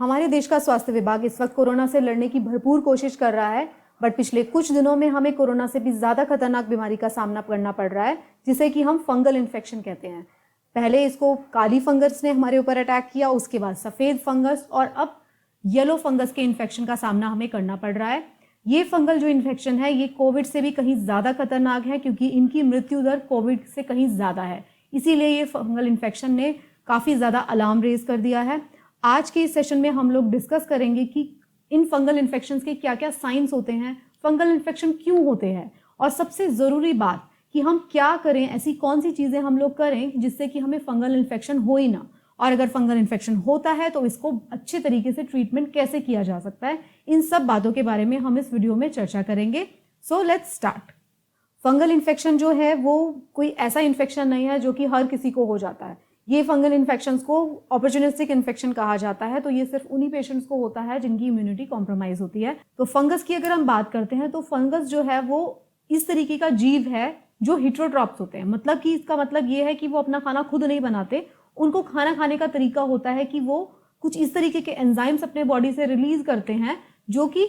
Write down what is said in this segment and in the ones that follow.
हमारे देश का स्वास्थ्य विभाग इस वक्त कोरोना से लड़ने की भरपूर कोशिश कर रहा है, बट पिछले कुछ दिनों में हमें कोरोना से भी ज़्यादा खतरनाक बीमारी का सामना करना पड़ रहा है, जिसे कि हम फंगल इन्फेक्शन कहते हैं। पहले इसको काली फंगस ने हमारे ऊपर अटैक किया, उसके बाद सफ़ेद फंगस और अब येलो फंगस के इन्फेक्शन का सामना हमें करना पड़ रहा है। ये फंगल जो इन्फेक्शन है ये कोविड से भी कहीं ज़्यादा खतरनाक है, क्योंकि इनकी मृत्यु दर कोविड से कहीं ज़्यादा है। इसीलिए ये फंगल इन्फेक्शन ने काफ़ी ज़्यादा अलार्म रेज कर दिया है। आज के इस सेशन में हम लोग डिस्कस करेंगे कि इन फंगल इन्फेक्शंस के क्या क्या साइंस होते हैं, फंगल इन्फेक्शन क्यों होते हैं, और सबसे ज़रूरी बात कि हम क्या करें, ऐसी कौन सी चीज़ें हम लोग करें जिससे कि हमें फंगल इन्फेक्शन हो ही ना, और अगर फंगल इन्फेक्शन होता है तो इसको अच्छे तरीके से ट्रीटमेंट कैसे किया जा सकता है। इन सब बातों के बारे में हम इस वीडियो में चर्चा करेंगे। So let's start. Fungal infection जो है वो कोई ऐसा इन्फेक्शन नहीं है जो कि हर किसी को हो जाता है। ये फंगल इन्फेक्शंस को अपॉर्चुनिस्टिक इन्फेक्शन कहा जाता है, तो ये सिर्फ उन्हीं पेशेंट्स को होता है जिनकी इम्यूनिटी कॉम्प्रोमाइज होती है। तो फंगस की अगर हम बात करते हैं तो फंगस जो है वो इस तरीके का जीव है जो हिट्रोट्रॉप्स होते हैं। मतलब कि इसका मतलब ये है कि वो अपना खाना खुद नहीं बनाते, उनको खाना खाने का तरीका होता है कि वो कुछ इस तरीके के एंजाइम्स अपने बॉडी से रिलीज करते हैं जो कि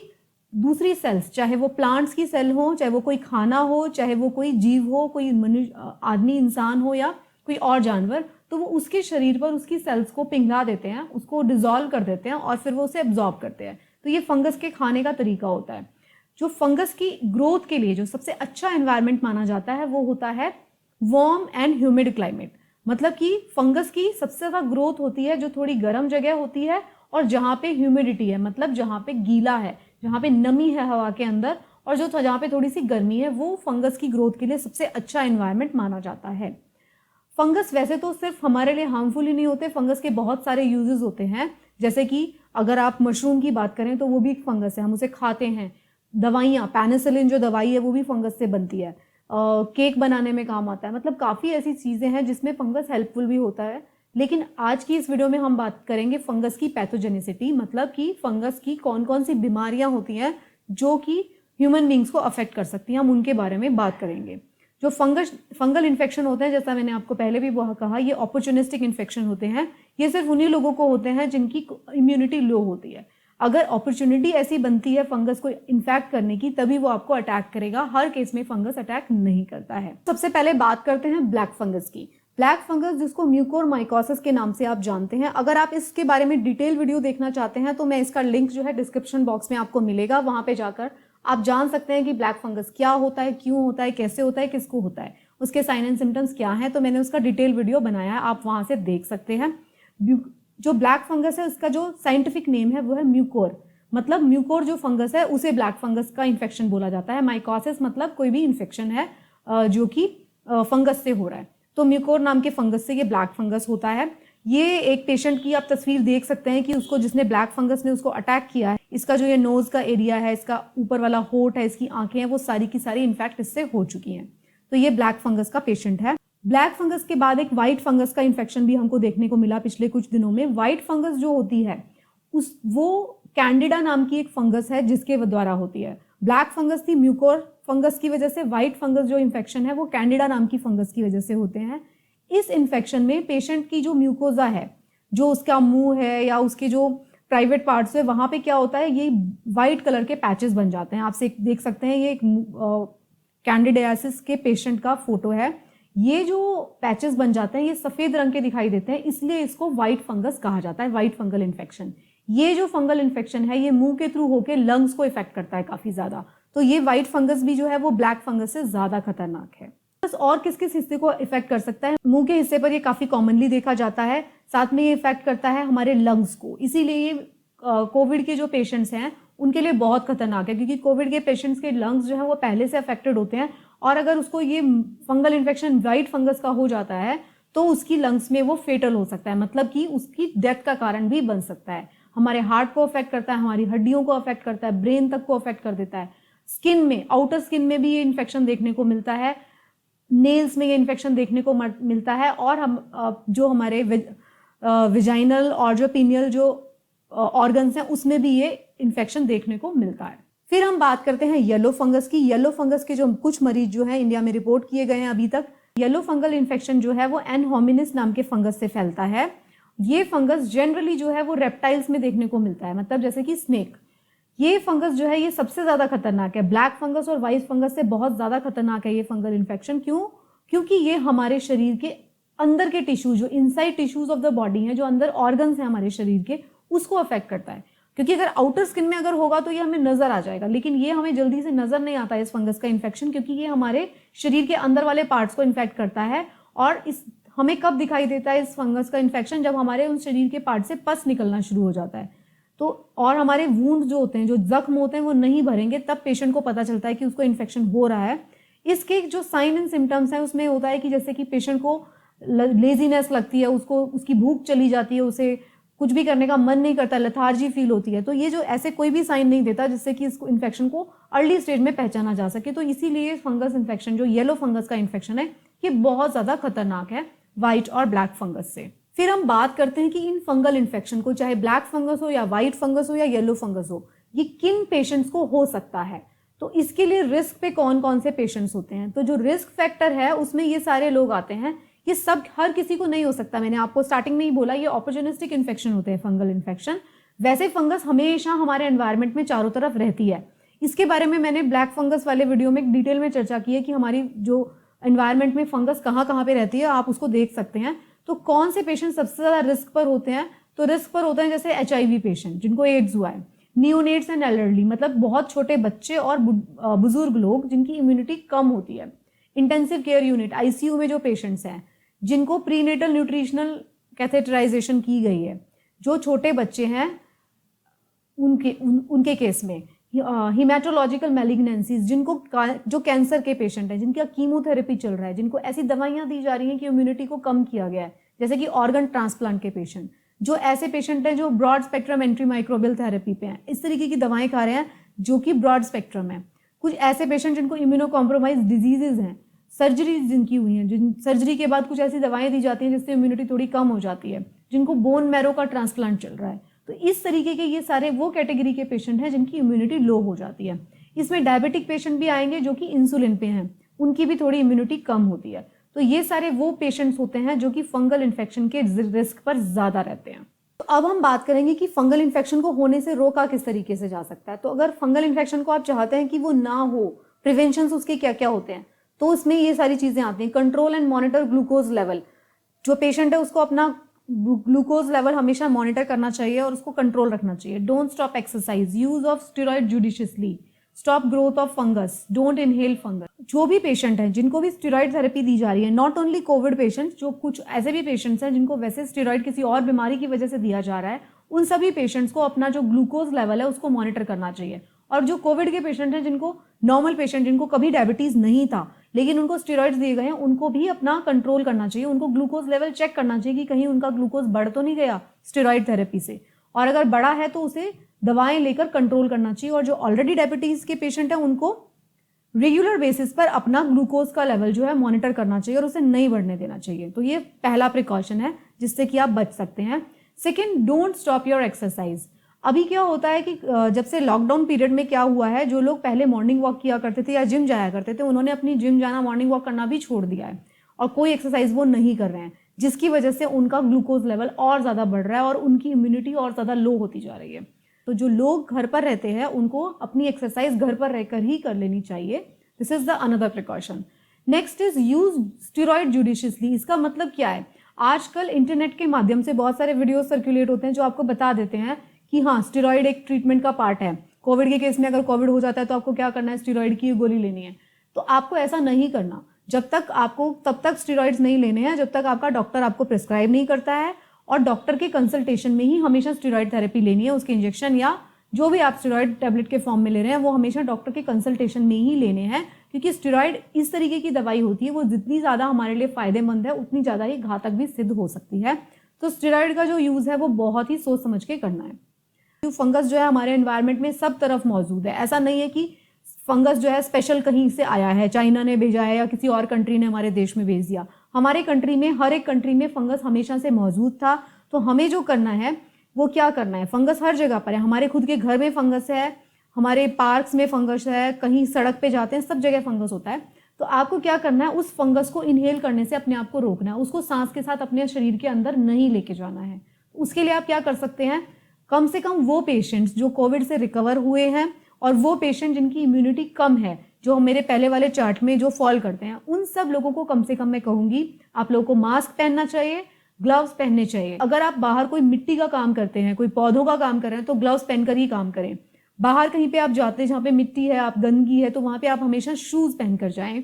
दूसरी सेल्स, चाहे वो प्लांट्स की सेल हो, चाहे वो कोई खाना हो, चाहे वो कोई जीव हो, कोई आदमी इंसान हो या कोई और जानवर, तो वो उसके शरीर पर उसकी सेल्स को पिघला देते हैं, उसको डिसॉल्व कर देते हैं और फिर वो उसे एब्जॉर्ब करते हैं। तो ये फंगस के खाने का तरीका होता है। जो फंगस की ग्रोथ के लिए जो सबसे अच्छा एनवायरनमेंट माना जाता है वो होता है वार्म एंड ह्यूमिड क्लाइमेट। मतलब कि फंगस की सबसे ज़्यादा ग्रोथ होती है जो थोड़ी गर्म जगह होती है और जहाँ पे ह्यूमिडिटी है, मतलब जहाँ पे गीला है, जहाँ पे नमी है हवा के अंदर, और जो जहाँ पे थोड़ी सी गर्मी है, वो फंगस की ग्रोथ के लिए सबसे अच्छा एनवायरनमेंट माना जाता है। फंगस वैसे तो सिर्फ हमारे लिए हार्मफुल ही नहीं होते, फंगस के बहुत सारे यूजेस होते हैं। जैसे कि अगर आप मशरूम की बात करें तो वो भी एक फंगस है, हम उसे खाते हैं। दवाइयाँ, पेनिसिलिन जो दवाई है वो भी फंगस से बनती है। केक बनाने में काम आता है। मतलब काफ़ी ऐसी चीज़ें हैं जिसमें फंगस हेल्पफुल भी होता है। लेकिन आज की इस वीडियो में हम बात करेंगे फंगस की पैथोजेनिसिटी, मतलब कि फंगस की कौन कौन सी बीमारियां होती हैं जो कि ह्यूमन बींग्स को अफेक्ट कर सकती हैं, हम उनके बारे में बात करेंगे। जो फंगल इन्फेक्शन होते हैं, जैसा मैंने आपको पहले भी कहा, ये अपॉर्चुनिस्टिक इन्फेक्शन होते हैं। ये सिर्फ उन्हीं लोगों को होते हैं जिनकी इम्यूनिटी लो होती है। अगर अपॉर्चुनिटी ऐसी बनती है फंगस को इन्फेक्ट करने की, तभी वो आपको अटैक करेगा। हर केस में फंगस अटैक नहीं करता है। सबसे पहले बात करते हैं ब्लैक फंगस की। ब्लैक फंगस, जिसको म्यूकोरमाइकोसिस के नाम से आप जानते हैं, अगर आप इसके बारे में डिटेल वीडियो देखना चाहते हैं तो मैं इसका लिंक जो है डिस्क्रिप्शन बॉक्स में आपको मिलेगा, वहां पे जाकर आप जान सकते हैं कि ब्लैक फंगस क्या होता है, क्यों होता है, कैसे होता है, किसको होता है, उसके साइन एंड सिम्टम्स क्या हैं। तो मैंने उसका डिटेल वीडियो बनाया है, आप वहां से देख सकते हैं। जो ब्लैक फंगस है उसका जो साइंटिफिक नेम है वो है म्यूकोर। मतलब म्यूकोर जो फंगस है उसे ब्लैक फंगस का इन्फेक्शन बोला जाता है। माइकोसिस मतलब कोई भी इन्फेक्शन है जो कि फंगस से हो रहा है, तो म्यूकोर नाम के फंगस से ये ब्लैक फंगस होता है। ये एक पेशेंट की आप तस्वीर देख सकते हैं कि उसको, जिसने ब्लैक फंगस ने उसको अटैक किया है, इसका जो ये नोज का एरिया है, इसका ऊपर वाला होठ है, इसकी आंखें हैं, वो सारी की सारी इन्फेक्ट इससे हो चुकी हैं। तो ये ब्लैक फंगस का पेशेंट है। ब्लैक फंगस के बाद एक व्हाइट फंगस का इन्फेक्शन भी हमको देखने को मिला पिछले कुछ दिनों में। व्हाइट फंगस जो होती है वो कैंडिडा नाम की एक फंगस है जिसके द्वारा होती है। ब्लैक फंगस थी म्यूकोर फंगस की वजह से, व्हाइट फंगस जो इन्फेक्शन है वो कैंडिडा नाम की फंगस की वजह से होते हैं। इस इन्फेक्शन में पेशेंट की जो म्यूकोजा है, जो उसका मुंह है या उसके जो प्राइवेट पार्ट्स है, वहां पे क्या होता है, ये व्हाइट कलर के पैचेस बन जाते हैं। आपसे देख सकते हैं, ये एक कैंडिडियासिस के पेशेंट का फोटो है। ये जो पैचेस बन जाते हैं ये सफेद रंग के दिखाई देते हैं, इसलिए इसको व्हाइट फंगस कहा जाता है, व्हाइट फंगल इन्फेक्शन। ये जो फंगल इन्फेक्शन है ये मुंह के थ्रू होकर लंग्स को इफेक्ट करता है काफी ज्यादा। तो ये व्हाइट फंगस भी जो है वो ब्लैक फंगस से ज्यादा खतरनाक है। बस और किस किस हिस्से को इफेक्ट कर सकता है? मुंह के हिस्से पर ये काफी कॉमनली देखा जाता है। साथ में ये इफेक्ट करता है हमारे लंग्स को, इसीलिए ये कोविड के जो पेशेंट्स हैं उनके लिए बहुत खतरनाक है, क्योंकि कोविड के पेशेंट्स के लंग्स जो है वो पहले से अफेक्टेड होते हैं, और अगर उसको ये फंगल इन्फेक्शन व्हाइट फंगस का हो जाता है तो उसकी लंग्स में वो फेटल हो सकता है, मतलब कि उसकी डेथ का कारण भी बन सकता है। हमारे हार्ट को अफेक्ट करता है, हमारी हड्डियों को अफेक्ट करता है, ब्रेन तक को अफेक्ट कर देता है। स्किन में, आउटर स्किन में भी ये इन्फेक्शन देखने को मिलता है, नेल्स में ये इन्फेक्शन देखने को मिलता है, और हम जो हमारे विजाइनल और जो पीनियल जो ऑर्गन्स हैं उसमें भी ये इन्फेक्शन देखने को मिलता है। फिर हम बात करते हैं येलो फंगस की। येलो फंगस के जो कुछ मरीज जो है इंडिया में रिपोर्ट किए गए हैं अभी तक। येलो फंगल इन्फेक्शन जो है वो एन होमिनिस नाम के फंगस से फैलता है। ये फंगस जनरली जो है वो रेप्टाइल्स में देखने को मिलता है, मतलब जैसे कि स्नेक। ये फंगस जो है ये सबसे ज़्यादा खतरनाक है, ब्लैक फंगस और वाइट फंगस से बहुत ज़्यादा खतरनाक है ये फंगल इन्फेक्शन। क्यों? क्योंकि ये हमारे शरीर के अंदर के टिश्यू, जो inside tissues of the body हैं, जो अंदर ऑर्गन्स हैं हमारे शरीर के, उसको अफेक्ट करता है। क्योंकि अगर आउटर स्किन में अगर होगा तो ये हमें नजर आ जाएगा, लेकिन ये हमें जल्दी से नजर नहीं आता है इस फंगस का इन्फेक्शन, क्योंकि ये हमारे शरीर के अंदर वाले पार्ट्स को इन्फेक्ट करता है। और इस हमें कब दिखाई देता है इस फंगस का इन्फेक्शन? जब हमारे उन शरीर के पार्ट से पस निकलना शुरू हो जाता है। तो और हमारे वूंड जो होते हैं, जो जख्म होते हैं, वो नहीं भरेंगे, तब पेशेंट को पता चलता है कि उसको इन्फेक्शन हो रहा है। इसके जो साइन एंड सिम्टम्स हैं उसमें होता है कि जैसे कि पेशेंट को लेजीनेस लगती है, उसको उसकी भूख चली जाती है, उसे कुछ भी करने का मन नहीं करता, लेथार्जी फील होती है। तो ये जो ऐसे कोई भी साइन नहीं देता जिससे कि इसको इन्फेक्शन को अर्ली स्टेज में पहचाना जा सके। तो इसीलिए फंगस इन्फेक्शन, जो येलो फंगस का इन्फेक्शन है, ये बहुत ज़्यादा खतरनाक है व्हाइट और ब्लैक फंगस से। फिर हम बात करते हैं कि इन फंगल इन्फेक्शन को, चाहे ब्लैक फंगस हो या व्हाइट फंगस हो या येलो फंगस हो, ये किन पेशेंट्स को हो सकता है। तो इसके लिए रिस्क पे कौन कौन से पेशेंट्स होते हैं? तो जो रिस्क फैक्टर है उसमें ये सारे लोग आते हैं। ये सब हर किसी को नहीं हो सकता, मैंने आपको स्टार्टिंग में ही बोला, ये ऑपर्चुनिस्टिक इन्फेक्शन होते हैं फंगल इन्फेक्शन। वैसे फंगस हमेशा हमारे एनवायरनमेंट में चारों तरफ रहती है। इसके बारे में मैंने ब्लैक फंगस वाले वीडियो में डिटेल में चर्चा की है कि हमारी जो एनवायरनमेंट में फंगस कहाँ कहाँ पे रहती है, आप उसको देख सकते हैं। तो कौन से पेशेंट सबसे ज़्यादा रिस्क पर होते हैं? तो रिस्क पर होते हैं जैसे HIV पेशेंट जिनको एड्स हुआ है, नियोनेट्स एंड एल्डरली, मतलब बहुत छोटे बच्चे और बुजुर्ग लोग जिनकी इम्यूनिटी कम होती है, इंटेंसिव केयर यूनिट ICU में जो पेशेंट्स हैं जिनको प्रीनेटल न्यूट्रिशनल कैथेटराइजेशन की गई है, जो छोटे बच्चे हैं उनके केस में, हिमेटोलॉजिकल मैलिग्नेंसीज, जिनको जो कैंसर के पेशेंट हैं, जिनका कीमोथेरेपी चल रहा है, जिनको ऐसी दवाइयां दी जा रही हैं कि इम्यूनिटी को कम किया गया है, जैसे कि ऑर्गन ट्रांसप्लांट के पेशेंट, जो ऐसे पेशेंट हैं जो broad spectrum anti microbial therapy पे हैं, इस तरीके की दवाएं खा रहे हैं जो कि ब्रॉड स्पेक्ट्रम है। कुछ ऐसे पेशेंट जिनको इम्यूनो कॉम्प्रोमाइज डिजीजेज हैं, सर्जरी जिनकी हुई हैं, जिन सर्जरी के बाद कुछ ऐसी दवाएं दी जाती हैं जिससे इम्यूनिटी थोड़ी कम हो जाती है, जिनको बोन मैरो का ट्रांसप्लांट चल रहा है। तो इस तरीके के ये सारे वो कैटेगरी के पेशेंट हैं जिनकी इम्यूनिटी लो हो जाती है। इसमें डायबिटिक पेशेंट भी आएंगे जो कि इंसुलिन पे हैं, उनकी भी थोड़ी इम्यूनिटी कम होती है। तो ये सारे वो पेशेंट्स होते हैं जो कि फंगल इन्फेक्शन के रिस्क पर ज़्यादा रहते हैं। तो अब हम बात करेंगे कि फंगल इन्फेक्शन को होने से रोका किस तरीके से जा सकता है। तो अगर फंगल इन्फेक्शन को आप चाहते हैं कि वो ना हो, प्रिवेंशन उसके क्या क्या होते हैं, तो उसमें ये सारी चीज़ें आती हैं। Control and monitor glucose level, जो पेशेंट है उसको अपना ग्लूकोज लेवल हमेशा मॉनिटर करना चाहिए और उसको कंट्रोल रखना चाहिए। Don't stop exercise, use of steroid judiciously, stop growth of fungus, don't inhale fungus. जो भी पेशेंट हैं जिनको भी स्टेरॉइड थेरेपी दी जा रही है, नॉट ओनली कोविड पेशेंट्स, जो कुछ ऐसे भी पेशेंट्स हैं जिनको वैसे स्टेरॉइड किसी और बीमारी की वजह से दिया जा रहा है, उन सभी पेशेंट्स को अपना जो ग्लूकोज लेवल है उसको मॉनिटर करना चाहिए। और जो कोविड के पेशेंट हैं, जिनको नॉर्मल पेशेंट, जिनको कभी डायबिटीज नहीं था लेकिन उनको स्टेरॉइड्स दिए गए हैं, उनको भी अपना कंट्रोल करना चाहिए। उनको ग्लूकोज लेवल चेक करना चाहिए कि कहीं उनका ग्लूकोज बढ़ तो नहीं गया स्टेरॉइड थेरेपी से, और अगर बढ़ा है तो उसे दवाएं लेकर कंट्रोल करना चाहिए। और जो ऑलरेडी डायबिटीज के पेशेंट हैं उनको रेगुलर बेसिस पर अपना ग्लूकोज का लेवल जो है मॉनिटर करना चाहिए और उसे नहीं बढ़ने देना चाहिए। तो ये पहला प्रिकॉशन है जिससे कि आप बच सकते हैं। Second, don't stop your exercise. अभी क्या होता है कि जब से लॉकडाउन पीरियड में क्या हुआ है, जो लोग पहले मॉर्निंग वॉक किया करते थे या जिम जाया करते थे, उन्होंने अपनी जिम जाना, मॉर्निंग वॉक करना भी छोड़ दिया है और कोई एक्सरसाइज वो नहीं कर रहे हैं, जिसकी वजह से उनका ग्लूकोज लेवल और ज़्यादा बढ़ रहा है और उनकी इम्यूनिटी और ज़्यादा लो होती जा रही है। तो जो लोग घर पर रहते हैं उनको अपनी एक्सरसाइज घर पर रहकर ही कर लेनी चाहिए। This is the another precaution. Next is use steroid judiciously. इसका मतलब क्या है? आजकल इंटरनेट के माध्यम से बहुत सारे वीडियो सर्कुलेट होते हैं जो आपको बता देते हैं कि हाँ, स्टेरॉइड एक ट्रीटमेंट का पार्ट है। कोविड के केस में अगर कोविड हो जाता है तो आपको क्या करना है, स्टेरॉइड की गोली लेनी है। तो आपको ऐसा नहीं करना। जब तक आपको तब तक स्टेरॉइड्स नहीं लेने हैं जब तक आपका डॉक्टर आपको प्रिस्क्राइब नहीं करता है, और डॉक्टर के कंसल्टेशन में ही हमेशा स्टेरॉइड थेरेपी लेनी है। उसके इंजेक्शन या जो भी आप स्टेरॉइड टैबलेट के फॉर्म में ले रहे हैं वो हमेशा डॉक्टर के कंसल्टेशन में ही लेने हैं, क्योंकि स्टेरॉइड इस तरीके की दवाई होती है, वो जितनी ज़्यादा हमारे लिए फायदेमंद है उतनी ज़्यादा ही घातक भी सिद्ध हो सकती है। तो स्टेरॉइड का जो यूज़ है वो बहुत ही सोच समझ के करना है। फंगस जो है हमारे एनवायरनमेंट में सब तरफ मौजूद है। ऐसा नहीं है कि फंगस जो है स्पेशल कहीं से आया है, चाइना ने भेजा है या किसी और कंट्री ने हमारे देश में भेज दिया। हमारे कंट्री में, हर एक कंट्री में फंगस हमेशा से मौजूद था। तो हमें जो करना है वो क्या करना है, फंगस हर जगह पर है। हमारे खुद के घर में फंगस है, हमारे पार्क्स में फंगस है, कहीं सड़क पे जाते हैं, सब जगह फंगस होता है। तो आपको क्या करना है, उस फंगस को इनहेल करने से अपने आप को रोकना है। उसको सांस के साथ अपने शरीर के अंदर नहीं लेके जाना है। उसके लिए आप क्या कर सकते हैं, कम से कम वो पेशेंट्स जो कोविड से रिकवर हुए हैं और वो पेशेंट जिनकी इम्यूनिटी कम है, जो मेरे पहले वाले चार्ट में जो फॉल करते हैं, उन सब लोगों को कम से कम मैं कहूंगी आप लोगों को मास्क पहनना चाहिए, ग्लव्स पहनने चाहिए। अगर आप बाहर कोई मिट्टी का काम करते हैं, कोई पौधों का काम कर रहे हैं, तो ग्लव्स पहनकर ही काम करें। बाहर कहीं पे आप जाते हैं जहाँ पे मिट्टी है, आप गंदगी है, तो वहां पे आप हमेशा शूज पहनकर जाएं।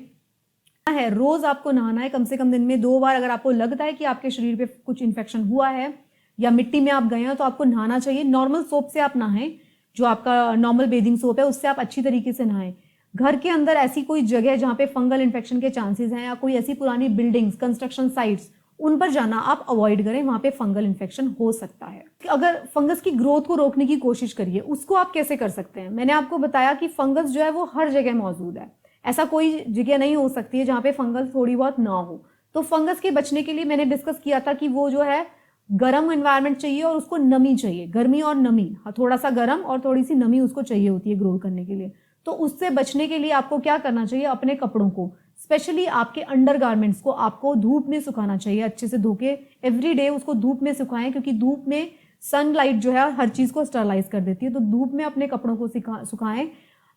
है रोज आपको नहाना है, कम से कम दिन में 2 बार। अगर आपको लगता है कि आपके शरीर पे कुछ इन्फेक्शन हुआ है या मिट्टी में आप गए हैं तो आपको नहाना चाहिए। नॉर्मल सोप से आप नहाएं, जो आपका नॉर्मल बेदिंग सोप है उससे आप अच्छी तरीके से नहाएं। घर के अंदर ऐसी कोई जगह जहाँ पे फंगल इन्फेक्शन के चांसेस हैं या कोई ऐसी पुरानी बिल्डिंग्स, कंस्ट्रक्शन साइट्स, उन पर जाना आप अवॉइड करें, वहां पे फंगल इन्फेक्शन हो सकता है। अगर फंगस की ग्रोथ को रोकने की कोशिश करिए, उसको आप कैसे कर सकते हैं? मैंने आपको बताया कि फंगस जो है वो हर जगह मौजूद है, ऐसा कोई जगह नहीं हो सकती है जहाँ पे फंगस थोड़ी बहुत ना हो। तो फंगस के बचने के लिए मैंने डिस्कस किया था कि वो जो है गर्म एनवायरनमेंट चाहिए और उसको नमी चाहिए, गर्मी और नमी, थोड़ा सा गर्म और थोड़ी सी नमी उसको चाहिए होती है ग्रो करने के लिए। तो उससे बचने के लिए आपको क्या करना चाहिए, अपने कपड़ों को, स्पेशली आपके अंडरगारमेंट्स को आपको धूप में सुखाना चाहिए, अच्छे से धो के एवरी डे उसको धूप में सुखाएं, क्योंकि धूप में सनलाइट जो है हर चीज को स्टरलाइज कर देती है। तो धूप में अपने कपड़ों को सुखाएं।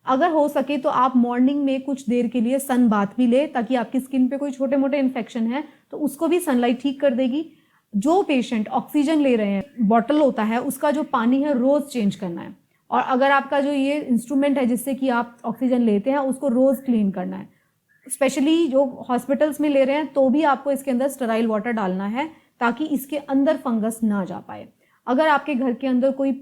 अगर हो सके तो आप मॉर्निंग में कुछ देर के लिए सन बाथ भी ले, ताकि आपकी स्किन पे कोई छोटे मोटे इन्फेक्शन है तो उसको भी सनलाइट ठीक कर देगी। जो पेशेंट ऑक्सीजन ले रहे हैं, बॉटल होता है उसका जो पानी है रोज चेंज करना है। और अगर आपका जो ये इंस्ट्रूमेंट है जिससे कि आप ऑक्सीजन लेते हैं उसको रोज क्लीन करना है। स्पेशली जो हॉस्पिटल्स में ले रहे हैं तो भी आपको इसके अंदर स्टेराइल वाटर डालना है, ताकि इसके अंदर फंगस ना जा पाए। अगर आपके घर के अंदर कोई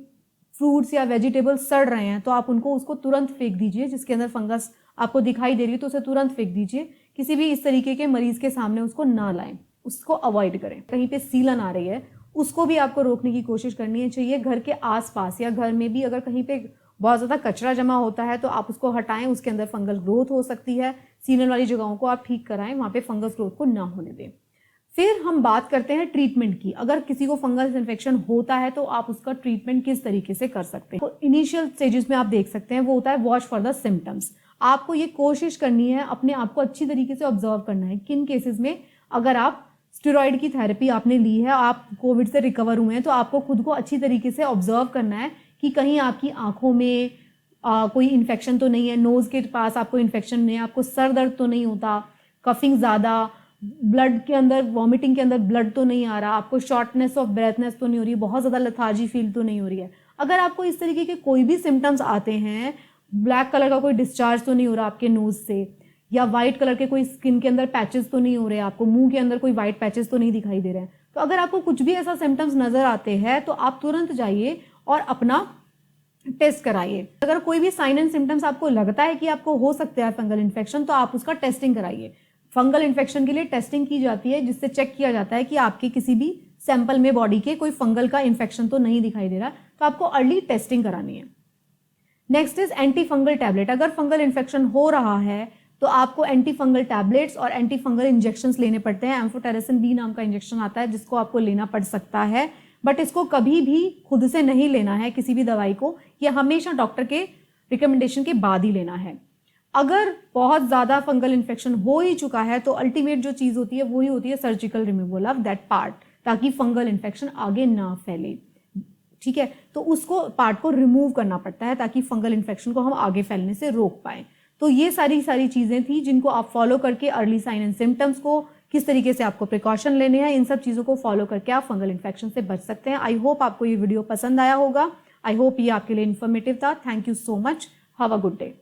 फ्रूट्स या वेजिटेबल्स सड़ रहे हैं तो आप उसको तुरंत फेंक दीजिए। जिसके अंदर फंगस आपको दिखाई दे रही है तो उसे तुरंत फेंक दीजिए। किसी भी इस तरीके के मरीज के सामने उसको ना लाएं, उसको अवॉइड करें। कहीं पे सीलन आ रही है उसको भी आपको रोकने की कोशिश करनी चाहिए। घर के आसपास या घर में भी अगर कहीं पे बहुत ज़्यादा कचरा जमा होता है तो आप उसको हटाएं, उसके अंदर फंगल ग्रोथ हो सकती है। सीलन वाली जगहों को आप ठीक कराएं, वहाँ पे फंगस ग्रोथ को ना होने दें। फिर हम बात करते हैं ट्रीटमेंट की। अगर किसी को फंगस इन्फेक्शन होता है तो आप उसका ट्रीटमेंट किस तरीके से कर सकते हैं। तो इनिशियल स्टेजेस में आप देख सकते हैं वो होता है वॉच फॉर द सिम्टम्स। आपको ये कोशिश करनी है, अपने आप को अच्छी तरीके से ऑब्जर्व करना है किन केसेस में अगर आप स्टेरॉइड की थेरेपी आपने ली है, आप कोविड से रिकवर हुए हैं, तो आपको खुद को अच्छी तरीके से ऑब्जर्व करना है कि कहीं आपकी आंखों में कोई इन्फेक्शन तो नहीं है, नोज के पास आपको इन्फेक्शन नहीं है, आपको सर दर्द तो नहीं होता, कफिंग ज़्यादा, ब्लड के अंदर, वॉमिटिंग के अंदर ब्लड तो नहीं आ रहा, आपको शॉर्टनेस ऑफ ब्रेथनेस तो नहीं हो रही, बहुत ज़्यादा लथार्जी फील तो नहीं हो रही है। अगर आपको इस तरीके के कोई भी सिम्टम्स आते हैं, ब्लैक कलर का कोई डिस्चार्ज तो नहीं हो रहा आपके नोज से, या वाइट कलर के कोई स्किन के अंदर पैचेस तो नहीं हो रहे, आपको मुंह के अंदर कोई वाइट पैचेस तो नहीं दिखाई दे रहे हैं, तो अगर आपको कुछ भी ऐसा सिम्टम्स नजर आते हैं तो आप तुरंत जाइए और अपना टेस्ट कराइए। अगर कोई भी साइन एंड सिम्टम्स आपको लगता है कि आपको हो सकता है फंगल इन्फेक्शन, तो आप उसका टेस्टिंग कराइए। फंगल इन्फेक्शन के लिए टेस्टिंग की जाती है, जिससे चेक किया जाता है कि आपके किसी भी सैंपल में बॉडी के कोई फंगल का इन्फेक्शन तो नहीं दिखाई दे रहा, तो आपको अर्ली टेस्टिंग करानी है। Next is anti fungal tablet. अगर फंगल इन्फेक्शन हो रहा है तो आपको एंटी फंगल टैबलेट्स और एंटी फंगल इंजेक्शंस लेने पड़ते हैं। एम्फोटेरेसिन बी नाम का इंजेक्शन आता है जिसको आपको लेना पड़ सकता है, बट इसको कभी भी खुद से नहीं लेना है किसी भी दवाई को, यह हमेशा डॉक्टर के रिकमेंडेशन के बाद ही लेना है। अगर बहुत ज़्यादा फंगल इन्फेक्शन हो ही चुका है तो अल्टीमेट जो चीज़ होती है वही होती है surgical removal of that part, ताकि फंगल इन्फेक्शन आगे ना फैले। ठीक है, तो उसको पार्ट को रिमूव करना पड़ता है ताकि फंगल इन्फेक्शन को हम आगे फैलने से रोक पाएं। तो ये सारी चीज़ें थी जिनको आप फॉलो करके अर्ली साइन एंड सिम्टम्स को, किस तरीके से आपको प्रिकॉशन लेने हैं, इन सब चीज़ों को फॉलो करके आप फंगल इन्फेक्शन से बच सकते हैं। आई होप आपको ये वीडियो पसंद आया होगा। आई होप ये आपके लिए इन्फॉर्मेटिव था। Thank you so much. Have a good day.